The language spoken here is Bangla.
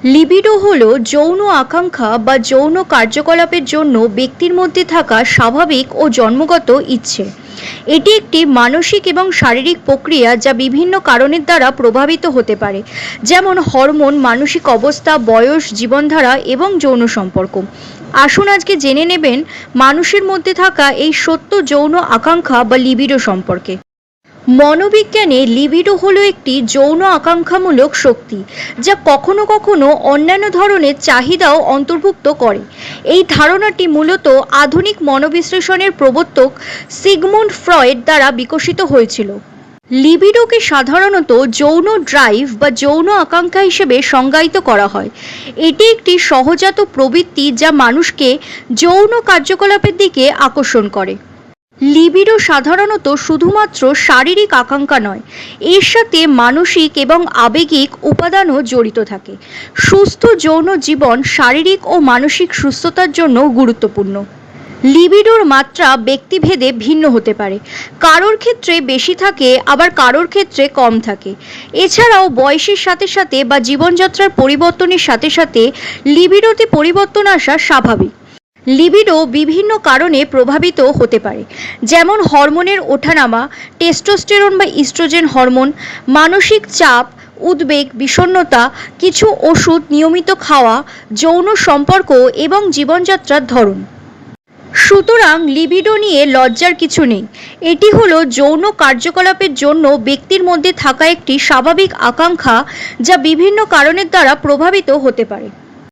লিবিডো হলো যৌন আকাঙ্ক্ষা বা যৌন কার্যকলাপের জন্য ব্যক্তির মধ্যে থাকা স্বাভাবিক ও জন্মগত ইচ্ছে। এটি একটি মানসিক এবং শারীরিক প্রক্রিয়া যা বিভিন্ন কারণের দ্বারা প্রভাবিত হতে পারে, যেমন হরমোন, মানসিক অবস্থা, বয়স, জীবনধারা এবং যৌন সম্পর্ক। আসুন আজকে জেনে নেবেন মানুষের মধ্যে থাকা এই সত্য যৌন আকাঙ্ক্ষা বা লিবিডো সম্পর্কে। মনোবিজ্ঞানে লিবিডো হলো একটি যৌন আকাঙ্ক্ষামূলক শক্তি যা কখনো কখনো অন্যান্য ধরনের চাহিদাও অন্তর্ভুক্ত করে। এই ধারণাটি মূলত আধুনিক মনোবিশ্লেষণের প্রবর্তক সিগমুন্ড ফ্রয়েড দ্বারা বিকশিত হয়েছিল। লিবিডোকে সাধারণত যৌন ড্রাইভ বা যৌন আকাঙ্ক্ষা হিসেবে সংজ্ঞায়িত করা হয়। এটি একটি সহজাত প্রবৃত্তি যা মানুষকে যৌন কার্যকলাপের দিকে আকর্ষণ করে। লিবিডো সাধারণত শুধুমাত্র শারীরিক আকাঙ্ক্ষা নয়, এর সাথে মানসিক এবং আবেগিক উপাদানও জড়িত থাকে। সুস্থ যৌন জীবন শারীরিক ও মানসিক সুস্থতার জন্য গুরুত্বপূর্ণ। লিবিডোর মাত্রা ব্যক্তিভেদে ভিন্ন হতে পারে, কারোর ক্ষেত্রে বেশি থাকে আবার কারোর ক্ষেত্রে কম থাকে। এছাড়াও বয়সের সাথে সাথে বা জীবনযাত্রার পরিবর্তনের সাথে সাথে লিবিডোতে পরিবর্তন আসা স্বাভাবিক। লিবিডো বিভিন্ন কারণে প্রভাবিত হতে পারে, যেমন হরমোনের ওঠানামা, টেস্টোস্টেরন বা ইস্ট্রোজেন হরমোন, মানসিক চাপ, উদ্বেগ, বিষণ্ণতা, কিছু ওষুধ নিয়মিত খাওয়া, যৌন সম্পর্ক এবং জীবনযাত্রার ধরন। সুতরাং লিবিডো নিয়ে লজ্জার কিছু নেই। এটি হলো যৌন কার্যকলাপের জন্য ব্যক্তির মধ্যে থাকা একটি স্বাভাবিক আকাঙ্ক্ষা যা বিভিন্ন কারণের দ্বারা প্রভাবিত হতে পারে।